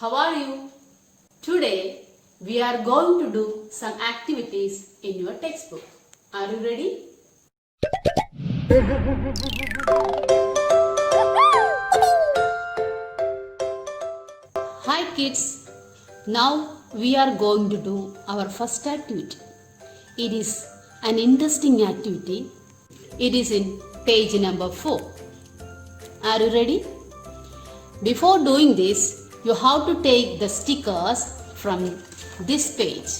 how are you? Today we are going to do some activities in your textbook. Are you ready? Hi kids, now we are going to do our first activity. It is an interesting activity. It is in page number 4. Are you ready? Before doing this, you have to take the stickers from this page.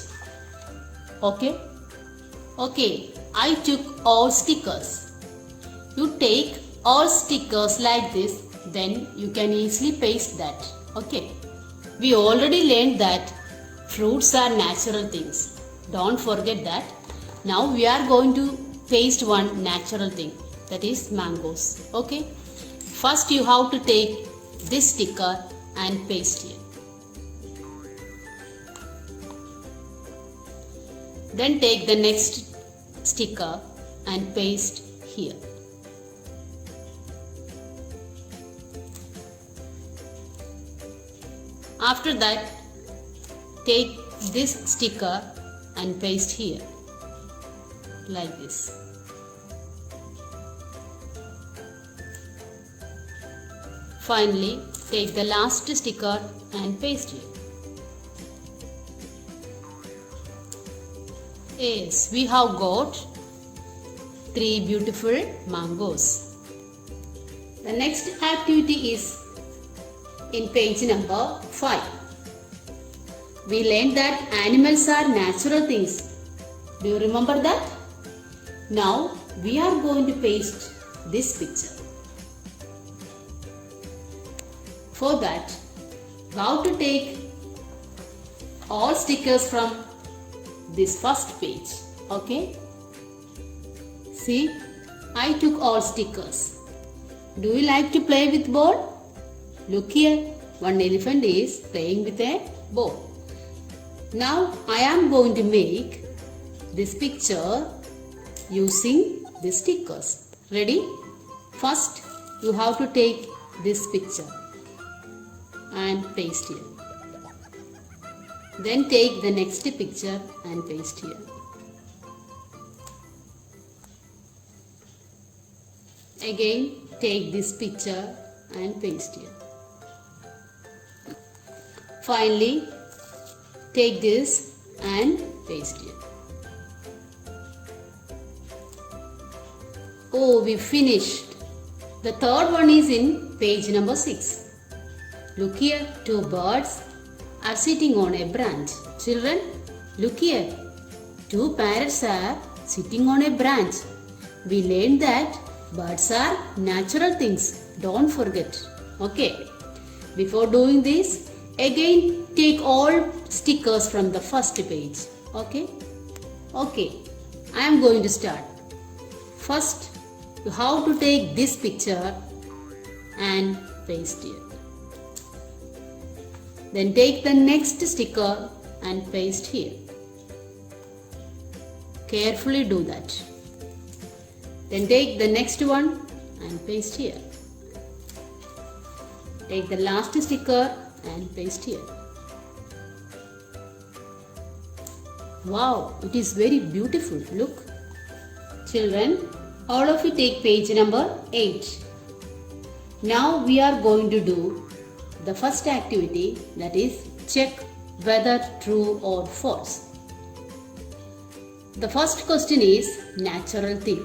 Okay? Okay, I took all stickers. You take all stickers like this, then you can easily paste that. Okay? We already learned that fruits are natural things. Don't forget that. Now we are going to paste one natural thing, that is mangoes. Okay? First you have to take this sticker and paste here. Then take the next sticker and paste here. After that, take this sticker and paste here, like this. Finally, take the last sticker and paste here. Yes, we have got 3 beautiful mangoes. The next activity is in page number 5. We learned that animals are natural things. Do you remember that? Now we are going to paste this picture. For that, you have to take all stickers from this first page. Okay? See, I took all stickers. Do you like to play with ball? Look here, one elephant is playing with a ball. Now I am going to make this picture using the stickers. Ready? First, you have to take this picture and paste here. Then take the next picture and paste here. Again, take this picture and paste here. Finally, take this and paste here. Oh, we finished. The third one is in page number 6. Look here, 2 birds are sitting on a branch. Children, look here. 2 parrots are sitting on a branch. We learned that birds are natural things. Don't forget. Okay. Before doing this, again take all stickers from the first page. Okay. Okay. I am going to start. First, you have to take this picture and paste it. Then take the next sticker and paste here. Carefully do that. Then take the next one and paste here. Take the last sticker and paste here. Wow, it is very beautiful. Look. Children, all of you take page number 8. Now we are going to do the first activity, that is check whether true or false. The first question is natural thing.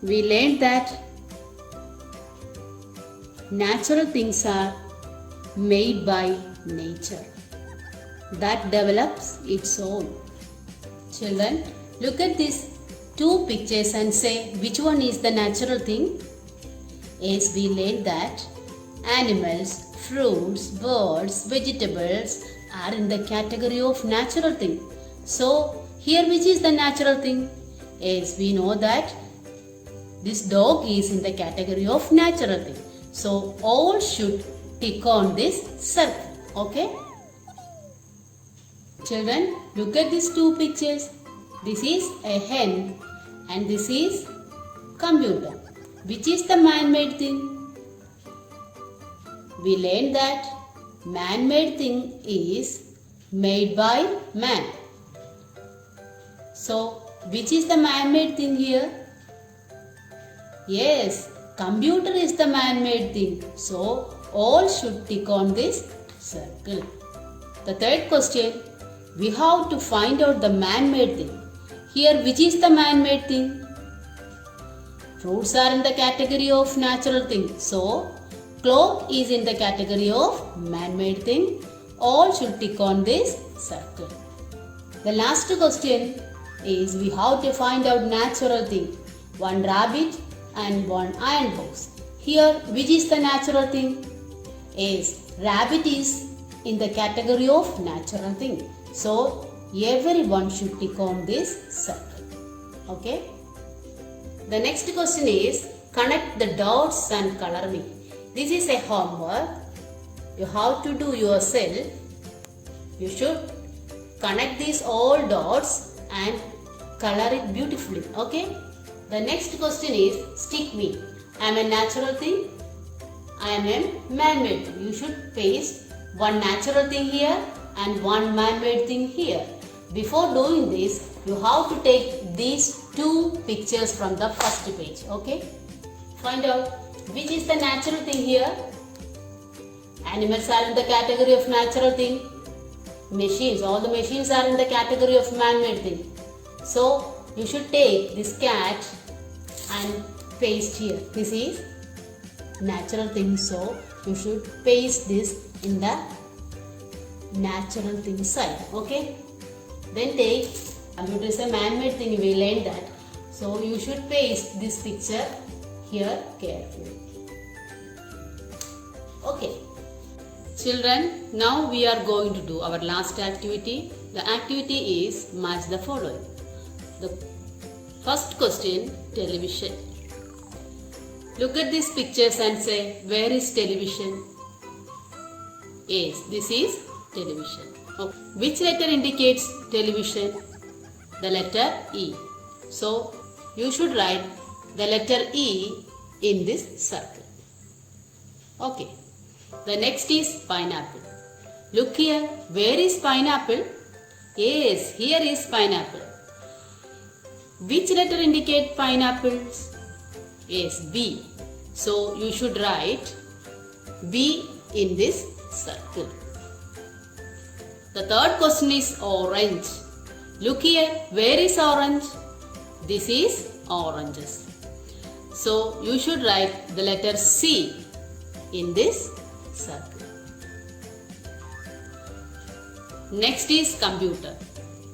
We learned that natural things are made by nature that develops its own. Children, look at these 2 pictures and say which one is the natural thing. Yes, we learned that animals, fruits, birds, vegetables are in the category of natural thing. So, here which is the natural thing? Yes, we know that this dog is in the category of natural thing. So, all should tick on this circle. Okay? Children, look at these 2 pictures. This is a hen and this is computer. Which is the man-made thing? we learned that man-made thing is made by man. So, which is the man-made thing here? Yes, computer is the man-made thing. So, all should tick on this circle. The third question, we have to find out the man-made thing. Here, which is the man-made thing? Fruits are in the category of natural thing. So, clock is in the category of man-made thing. All should tick on this circle. The last question is we have to find out natural thing. One rabbit and one iron box. Here, which is the natural thing? Yes, rabbit is in the category of natural thing. So, everyone should tick on this circle. Okay? The next question is connect the dots and color me. This is a homework. You have to do yourself. You should connect these all dots and color it beautifully. Okay? The next question is stick me. I am a natural thing. I am a man-made thing. You should paste one natural thing here and one man-made thing here. Before doing this, you have to take these two pictures from the first page. Okay? Find out which is the natural thing here. Animals are in the category of natural thing. Machines, all the machines are in the category of man-made thing. So, you should take this cat and paste here. This is natural thing. So, you should paste this in the natural thing side. Okay? Then take, computer is a man-made thing, we learned that. So, you should paste this picture here carefully. Okay. Children, now we are going to do our last activity. The activity is match the following. The first question, television. Look at these pictures and say, where is television? Yes, this is television. Okay. Which letter indicates television? The letter E. So, you should write the letter E in this circle. Okay. The next is pineapple. Look here, where is pineapple? Yes, here is pineapple. Which letter indicates pineapples? Yes, B. So, you should write B in this circle. The third question is orange. Look here, where is orange? This is oranges. So, you should write the letter C in this circle. Next is computer.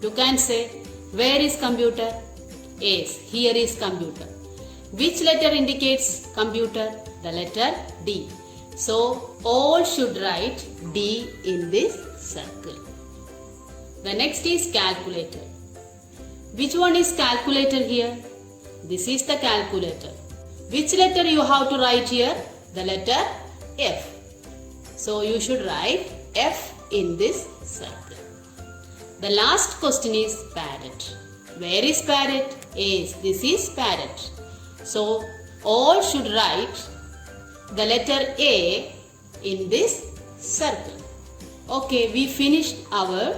Look and say, where is computer? Yes, here is computer. Which letter indicates computer? The letter D. So, all should write D in this circle. The next is calculator. Which one is calculator here? This is the calculator. Which letter you have to write here? The letter F. So, you should write F in this circle. The last question is parrot. Where is parrot? Yes, this is parrot. So, all should write the letter A in this circle. Okay, we finished our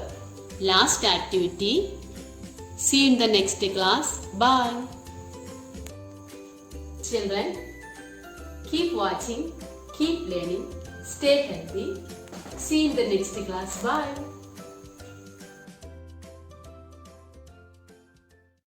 last activity. See you in the next class. Bye. Children, keep watching, keep learning, stay healthy. See you in the next class. Bye.